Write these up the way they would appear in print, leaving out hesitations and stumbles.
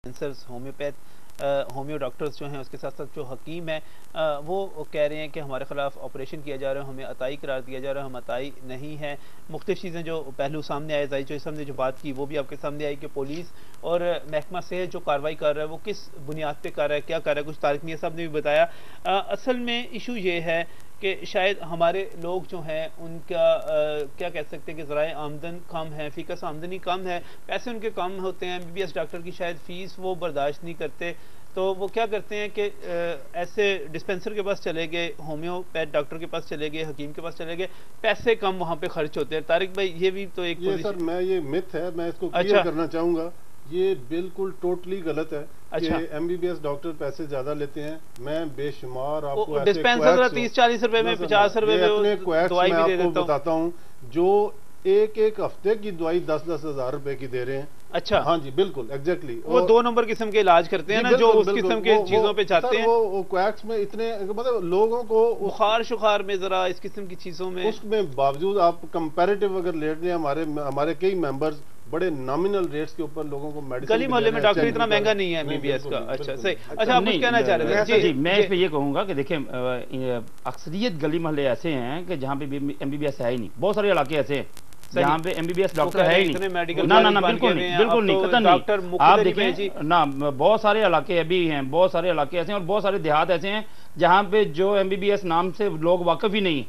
Dispensers homeo doctors जो हैं, उसके साथ साथ जो हकीम हैं, वो कह रहे हैं कि हमारे ख़िलाफ़ ऑपरेशन किया जा रहा है, हमें अताई करार दिया जा रहा है, हम अताई नहीं हैं। मुख्तलिफ़ चीज़ें जो पहलू सामने आए, ज़ाहिर साहब ने जो बात की वो भी आपके सामने आई कि पुलिस और महकमा सेहत जो कार्रवाई कर रहा है वो किस बुनियाद पर कर रहा है, क्या कर रहा है, कुछ तारिक मियां साहब ने भी बताया। असल में इशू ये है कि शायद हमारे लोग जो हैं उनका क्या कह सकते हैं कि ज़राए आमदन कम है, फ़ीकस आमदनी कम है, पैसे उनके कम होते हैं, MBBS डॉक्टर की शायद फ़ीस वो बर्दाश्त नहीं करते, तो वो क्या करते हैं कि ऐसे डिस्पेंसर के पास चले गए, होम्योपैथ डॉक्टर के पास चले गए, हकीम के पास चले गए, पैसे कम वहाँ पे खर्च होते हैं। तारिक भाई ये भी तो एक सर मैं ये मिथ है, मैं इसको क्लियर करना चाहूँगा, ये बिल्कुल टोटली गलत है। अच्छा, कि MBBS डॉक्टर पैसे ज्यादा लेते हैं। मैं बेशुमार आपको डिस्पेंसर 30-40 रुपए में, 50 रुपए में अपने दवाई भी दे आपको बताता हूँ, जो एक हफ्ते की दवाई 10-10 हजार रुपए की दे रहे हैं। अच्छा, हाँ जी बिल्कुल एग्जैक्टली। वो 2 नंबर किस्म के इलाज करते हैं ना, जो उस किस्म के चीजों पे चाहते हैं। वो क्वैक्स में इतने मतलब लोगों को बुखार शुखार में जरा इस किस्म की चीजों में, उसमें बावजूद आप कंपैरेटिव अगर लेट लें, हमारे कई मेंबर्स बड़े नॉमिनल रेट्स के ऊपर लोगों को मेडिसिन, गली मोहल्ले में डॉक्टर इतना महंगा नहीं है MBBS का। अच्छा सही। अच्छा, आप कुछ कहना चाह रहे थे? जी, मैं इस पे ये कहूंगा कि देखिए अक्सरियत गली मोहल्ले ऐसे हैं कि जहाँ पे MBBS है ही नहीं। बहुत सारे इलाके ऐसे हैं जहाँ पे MBBS डॉक्टर है ही नहीं। ना बिल्कुल नहीं कतई नहीं। आप देखें ना, बहुत सारे इलाके अभी हैं, बहुत सारे इलाके ऐसे हैं और बहुत सारे देहात ऐसे हैं जहाँ पे जो MBBS नाम से लोग वाकिफ ही नहीं,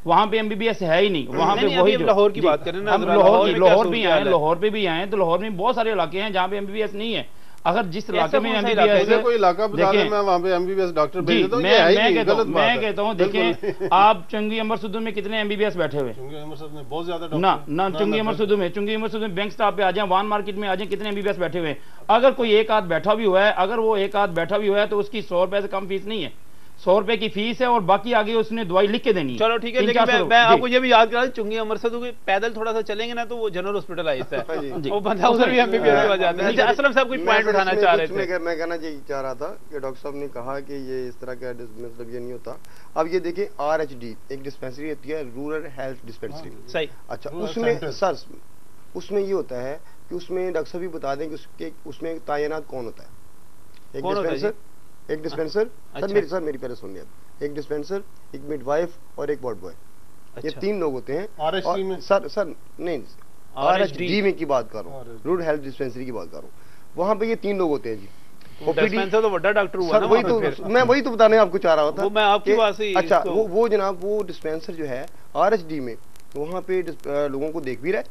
वहां पे MBBS है ही नहीं। वहां पे वही लाहौर की बात करें ना, हम लाहौर भी आए, लाहौर पे भी आए, तो लाहौर में बहुत सारे इलाके हैं जहाँ पे MBBS नहीं है। अगर जिस इलाके में MBBS, कोई इलाका बता दें, मैं वहां पे MBBS डॉक्टर भेज देता हूं। मैं कहता हूं देखें आप चुंगी अमर सुदू में कितने MBBS बैठे हुए, चुंगी अमर सुदू में बहुत ज्यादा ना चुंगी अमर सुदू में बैंक स्टाफ पे आ जाए, वान मार्केट में आ जाए, कितने MBBS बैठे हुए हैं। अगर कोई एक आध बैठा भी हुआ है, अगर वो एक आध बैठा भी हुआ है तो उसकी 100 रुपए से कम फीस नहीं है, 100 रुपए की फीस है और बाकी आगे उसने दवाई लिख के देनी है। चलो ठीक है, लेकिन मैं आपको ये भी याद करा दूं, चुंगी अमर से तो पैदल थोड़ा सा चलेंगे ना तो वो जनरल हॉस्पिटल आई है, वो बंदा उधर भी MBBS के पास जाता है। अच्छा, असलम साहब कोई पॉइंट उठाना चाह रहे थे? मैं कहना चाह रहा था कि डॉक्टर साहब ने कहा कि ये इस तरह का मतलब ये नहीं होता। अब ये देखिए RHD एक डिस्पेंसरी होती है, रूरल हेल्थ डिस्पेंसरी। सही। अच्छा, उसमें सर उसमें ये होता है कि उसमें डॉक्टर साहब भी बता दें कि उसमें तैनात कौन होता है। एक डिस्पेंसर सर मेरी पहले सुनिए, एक डिस्पेंसर, एक मिडवाइफ और एक वार्ड बॉय। ये 3 लोग होते हैं। RHD में सर नहीं, RHD में की बात कर रहा हूँ, रूरल हेल्थ डिस्पेंसरी की बात कर रहा हूँ। वहाँ पे ये 3 लोग होते हैं जी। डिस्पेंसर तो बड़ा डॉक्टर हुआ ना, मैं वही तो बताने आपको चाह रहा था। वो मैं आपकी बात से। अच्छा, वो जनाब वो डिस्पेंसर जो है RHD में, वहाँ पे लोगों को देख भी रहा है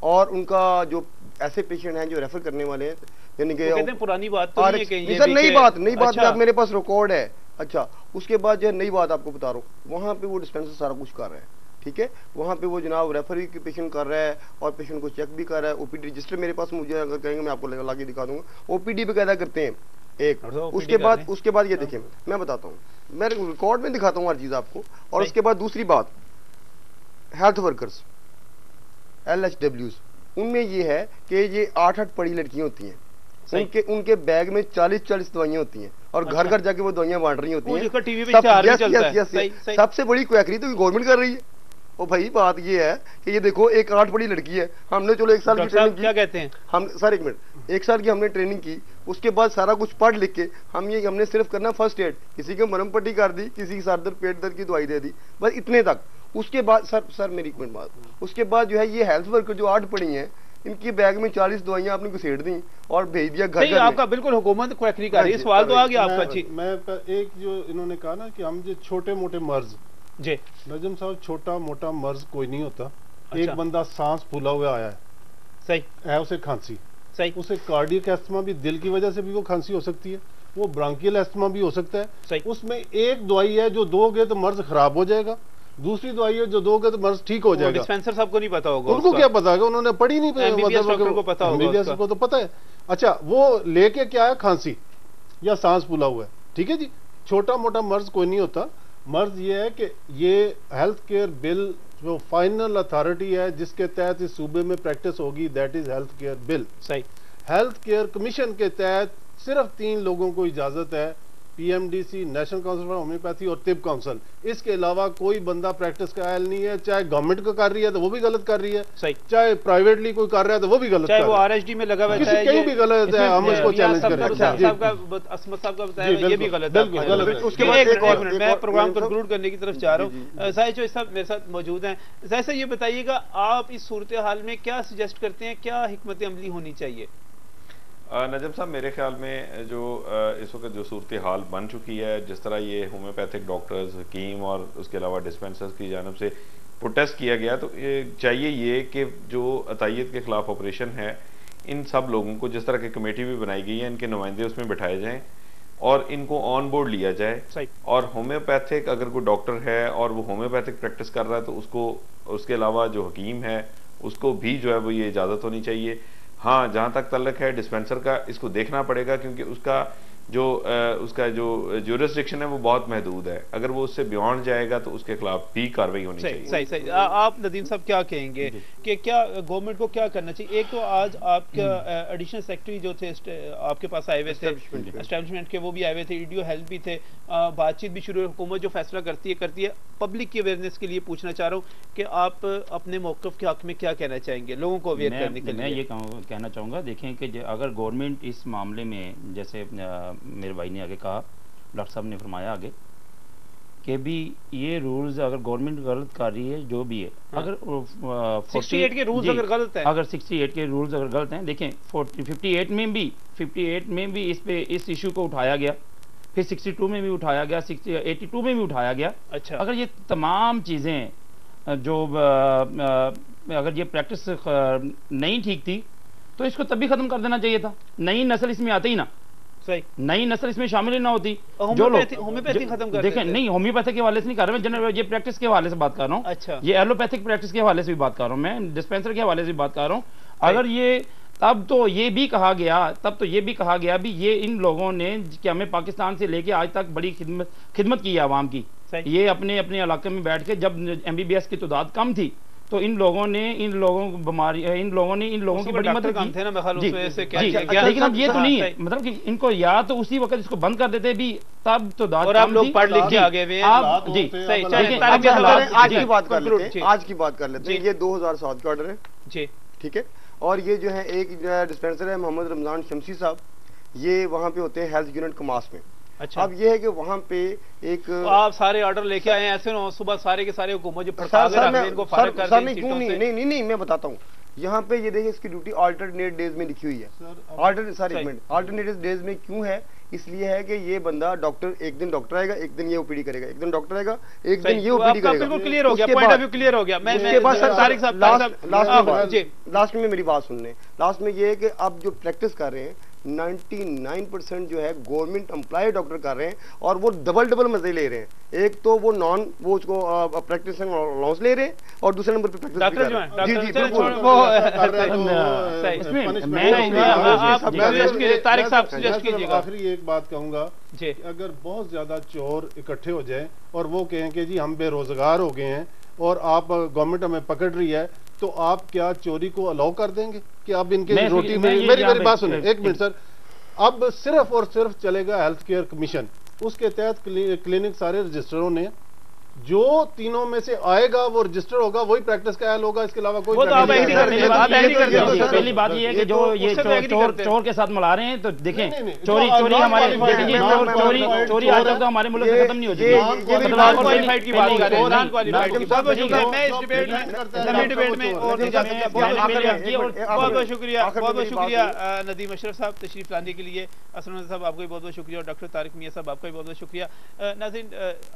और उनका जो ऐसे पेशेंट हैं जो रेफर करने वाले हैं, यानी कि पुरानी बात तो नहीं है कि सर नई बात अच्छा, मेरे पास रिकॉर्ड है। अच्छा, उसके बाद जो नई बात आपको बता रहा हूँ, वहाँ पे वो डिस्पेंसर सारा कुछ कर रहा है, ठीक है। वहाँ पे वो जनाब रेफरी के पेशेंट कर रहा है और पेशेंट को चेक भी कर रहा है। OPD रजिस्टर मेरे पास, मुझे अगर कहेंगे मैं आपको ला के दिखा दूंगा। OPD पे कैदा करते हैं एक, उसके बाद ये देखिए मैं बताता हूँ, मैं रिकॉर्ड में दिखाता हूँ हर चीज आपको। और उसके बाद दूसरी बात, हेल्थ वर्कर्स LHWs, उनमें ये है कि ये 8-8 पढ़ी लड़कियां होती हैं, उनके बैग में 40-40 दवाइयां होती हैं और घर घर जाके वो दवाइयां बांट रही होती हैं। सबसे बड़ी क्वैकरी तो गवर्नमेंट कर रही है। ओ भाई, बात ये है कि ये देखो एक 8 पढ़ी लड़की है, हमने चलो 1 साल की ट्रेनिंग की, क्या कहते हैं हम सर 1 मिनट, 1 साल की हमने ट्रेनिंग की, उसके बाद सारा कुछ पढ़ लिख के हमने सिर्फ करना फर्स्ट एड, किसी को मरहम पट्टी कर दी, किसी की सर दर्द पेट दर्द की दवाई दे दी, बस इतने तक। उसके बाद सर मेरी 1 मिनट बात, उसके बाद जो है ये हेल्थ वर्कर जो 8 पढ़ी हैं, इनकी बैग में 40 दवाइयां आपने घुसेड़ दी और भेज दिया घर। आपका बिल्कुल हुकूमत क्वैकरी कर रही है, सवाल तो आ गया आपका। मैं एक जो इन्होंने कहा ना कि हम जो छोटे मोटे मर्ज, जी नजम साहब, छोटा मोटा मर्ज कोई नहीं होता। अच्छा। एक बंदा सांस फूला हुआ आया है, सही है, उसे खांसी, सही, उसे कार्डियक एस्थमा भी, दिल की वजह से भी वो खांसी हो सकती है, वो ब्रांकियल एस्थमा भी हो सकता है। सही। उसमें एक दवाई है जो दोगे तो मर्ज खराब हो जाएगा, दूसरी दवाई है जो दोगे तो मर्ज ठीक हो जाएगा। डिस्पेंसर साहब को नहीं पता होगा, उनको क्या पता होगा, उन्होंने पढ़ी नहीं, MBBS डॉक्टर को पता होगा, MBBS को तो पता है। अच्छा, वो लेके क्या है, खांसी या सांस फूला हुआ है, ठीक है जी, छोटा मोटा मर्ज कोई नहीं होता। मर्ज ये है कि ये हेल्थ केयर बिल जो फाइनल अथॉरिटी है जिसके तहत इस सूबे में प्रैक्टिस होगी, that is health care bill. सही। हेल्थ केयर कमीशन के तहत सिर्फ 3 लोगों को इजाजत है PMDC, national council for homeopathy और तिब काउंसिल, इसके अलावा कोई बंदा प्रैक्टिस का अहल नहीं है। चाहे गवर्नमेंट को कर रही है तो वो भी गलत कर रही है, सही, चाहे प्राइवेटली कोई कर रहा है तो वो भी गलत, चाहे वो आरएचडी में लगा हुआ है, कहीं भी गलत है, हम इसको चैलेंज करें। असमत साहब का बताया ये भी गलत है। उसके बाद एक मिनट, मैं प्रोग्राम कंक्लूड करने की तरफ जा रहा हूँ। साहिब जो साहब मेरे साथ मौजूद हैं, जैसा ये बताइएगा आप इस सूरत हाल में क्या सजेस्ट करते हैं, क्या हिकमत अमली होनी चाहिए? नजम साहब, मेरे ख्याल में जो इस वक्त जो सूरत हाल बन चुकी है, जिस तरह ये होम्योपैथिक डॉक्टर्स, हकीम और उसके अलावा डिस्पेंसर्स की जानब से प्रोटेस्ट किया गया, तो ये चाहिए ये कि जो अतायत के खिलाफ ऑपरेशन है, इन सब लोगों को, जिस तरह की कमेटी भी बनाई गई है, इनके नुमाइंदे उसमें बिठाए जाएं और इनको ऑन बोर्ड लिया जाए। और होम्योपैथिक अगर कोई डॉक्टर है और वो होम्योपैथिक प्रैक्टिस कर रहा है तो उसको, उसके अलावा जो हकीम है उसको भी जो है वो ये इजाज़त होनी चाहिए। हाँ, जहाँ तक तल्लक है डिस्पेंसर का, इसको देखना पड़ेगा क्योंकि उसका जो ज्यूरिसडिक्शन है वो बहुत महदूद है। अगर वो उससे बियॉन्ड जाएगा तो उसके खिलाफ भी कार्रवाई होनी चाहिए। सही सही। आप नदीम साहब क्या कहेंगे कि क्या गवर्नमेंट को क्या करना चाहिए? एक तो आज आपका एडिशनल सेक्रेटरी जो थे आपके पास आए हुए थे एस्टेब्लिशमेंट के, वो भी आए हुए थे, ईडीओ हेल्थ भी थे, बातचीत भी शुरू। हुकूमत जो फैसला करती है। पब्लिक की अवेयरनेस के लिए पूछना चाह रहा हूँ कि आप अपने मौक़िफ़ के हक में क्या कहना चाहेंगे लोगों को अवेयर करने के लिए? मैं ये कहना चाहूँगा, देखें कि अगर गवर्नमेंट इस मामले में, जैसे मेरे भाई ने आगे कहा, डॉक्टर साहब ने फरमाया आगे कि भी ये रूल्स अगर गवर्नमेंट गलत कर रही है, जो भी है, अगर 68 के रूल्स अगर गलत है, अगर 68 के रूल्स अगर गलत हैं, देखें 58 में भी इस इशू को उठाया गया, फिर 62 में भी उठाया गया, 82 में भी उठाया गया। अच्छा, अगर ये तमाम चीज़ें जो अगर ये प्रैक्टिस नहीं ठीक थी तो इसको तभी खत्म कर देना चाहिए था, नई नस्ल इसमें आती ही ना, सही, नई नस्ल इसमें शामिल ही ना होती। जो लोग होम्योपैथी खत्म कर देखें, नहीं होम्योपैथिक के हवाले से नहीं कर रहा मैं, जनरल ये प्रैक्टिस के हवाले से बात कर रहा हूँ। अच्छा, ये एलोपैथिक प्रैक्टिस के हवाले से भी बात कर रहा हूँ मैं, डिस्पेंसर के हवाले से भी बात कर रहा हूँ। अगर ये तब तो ये भी कहा गया भी ये इन लोगों ने कि हमें पाकिस्तान से लेके आज तक बड़ी खिदमत की है आवाम की। ये अपने इलाके में बैठ के, जब MBBS की तादाद कम थी तो इन लोगों की बड़ी मदद की थे ना, लेकिन अब ये तो नहीं है, मतलब कि इनको या तो उसी वक्त इसको बंद कर देते भी, तब तो और आप लोग पढ़ लिख के आगे हुए आप जी सही। आज की बात कर लेते हैं। ये 2007 का ऑर्डर है जी, ठीक है। और ये जो है एक डिस्पेंसर है मोहम्मद रमजान शमसी साहब, ये वहाँ पे होते हैं हेल्थ यूनिट कमास में। अच्छा, अब ये है कि वहाँ पे एक तो आप सारे ऑर्डर लेके आए हैं, ऐसे ना सुबह सारे के सारे हुकूमत जो इनको फारिग कर दें क्यों नहीं मैं बताता हूँ। यहाँ पे ये देखिए इसकी ड्यूटी अल्टरनेट डेज में लिखी हुई है। अल्टरनेट डेज में क्यों है? इसलिए है कि ये बंदा डॉक्टर, एक दिन डॉक्टर आएगा, एक दिन ये ओपीडी करेगा, एक दिन डॉक्टर आएगा, एक दिन ये ओपीडी करेगा। बिल्कुल क्लियर हो गया, पॉइंट ऑफ व्यू क्लियर हो गया। मैं लास्ट में मेरी बात सुन लें। लास्ट में ये है कि अब जो प्रैक्टिस कर रहे हैं 99% जो है गवर्नमेंट एम्प्लॉय डॉक्टर कर रहे हैं और वो डबल मजे ले रहे हैं। एक तो वो वो उसको प्रैक्टिस अलाउंस ले रहे हैं और दूसरे नंबर पे प्रैक्टिस भी कर रहे हैं। जी जी बिल्कुल। आखिरी एक बात कहूंगा, अगर बहुत ज्यादा चोर इकट्ठे हो जाए और वो कहें कि जी हम बेरोजगार हो गए हैं और आप गवर्नमेंट हमें पकड़ रही है, तो आप क्या चोरी को अलाउ कर देंगे कि आप इनके रोटी में? मेरी बात सुनिए, एक मिनट सर। अब सिर्फ और सिर्फ चलेगा हेल्थ केयर कमीशन, उसके तहत क्लिनिक सारे रजिस्टरों ने, जो तीनों में से आएगा वो रजिस्टर होगा, वही प्रैक्टिस का अहल होगा, इसके अलावा कोई पहली बात ये है कि जो ये चोर के साथ मिला रहे हैं, तो देखें चोरी हमारे चोरी आज तक तो हमारे मुल्क में खत्म नहीं हो चुकी। बहुत बहुत शुक्रिया नदीम अशरफ साहब तशरीफ लाने के लिए। असलम साहब आपका भी बहुत बहुत शुक्रिया और डॉक्टर तारिक मियां साहब आपका भी बहुत बहुत शुक्रिया। नाज़रीन,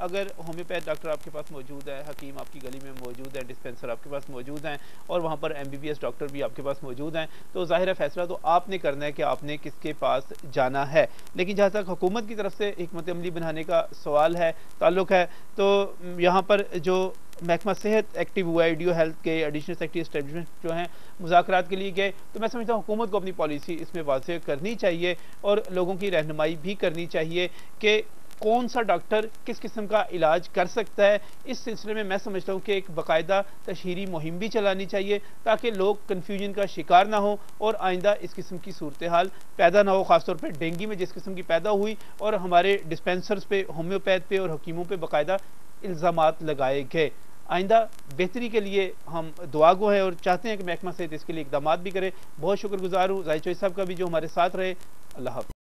अगर होम्योपैथ डॉक्टर आपके पास मौजूद है, हकीम आपकी गली में मौजूद है, डिस्पेंसर आपके पास मौजूद हैं और वहाँ पर MBBS डॉक्टर भी आपके पास मौजूद हैं, तो ज़ाहिर है फैसला तो आपने करना है कि आपने किसके पास जाना है। लेकिन जहाँ तक हुकूमत की तरफ से हिकमत अमली बनाने का सवाल है, ताल्लुक है, तो यहाँ पर जो महकमा सेहत एक्टिव हुआ है, ईडीओ हेल्थ के एडिशनल सेक्रेटरी एस्टेब्लिशमेंट जो हैं मुज़ाकरात के लिए गए, तो मैं समझता हूँ हुकूमत को अपनी पॉलिसी इसमें वाज़ेह करनी चाहिए और लोगों की रहनुमाई भी करनी चाहिए कि कौन सा डॉक्टर किस किस्म का इलाज कर सकता है। इस सिलसिले में मैं समझता हूँ कि एक बाकायदा तशहीरी मुहिम भी चलानी चाहिए ताकि लोग कन्फ्यूजन का शिकार ना हो और आइंदा इस किस्म की सूरत हाल पैदा ना हो, खासतौर पर डेंगू में जिस किस्म की पैदा हुई और हमारे डिस्पेंसर्स पे, होम्योपैथ पे और हकीमों पे बाकायदा इल्ज़ामात लगाए गए। आइंदा बेहतरी के लिए हम दुआगो हैं और चाहते हैं कि महकमा सेहत इसके लिए इकदाम भी करे। बहुत शुक्रगुजार हूँ जाहिद चौधरी साहब का भी जो हमारे साथ रहे। अल्लाह हाफ़िज़।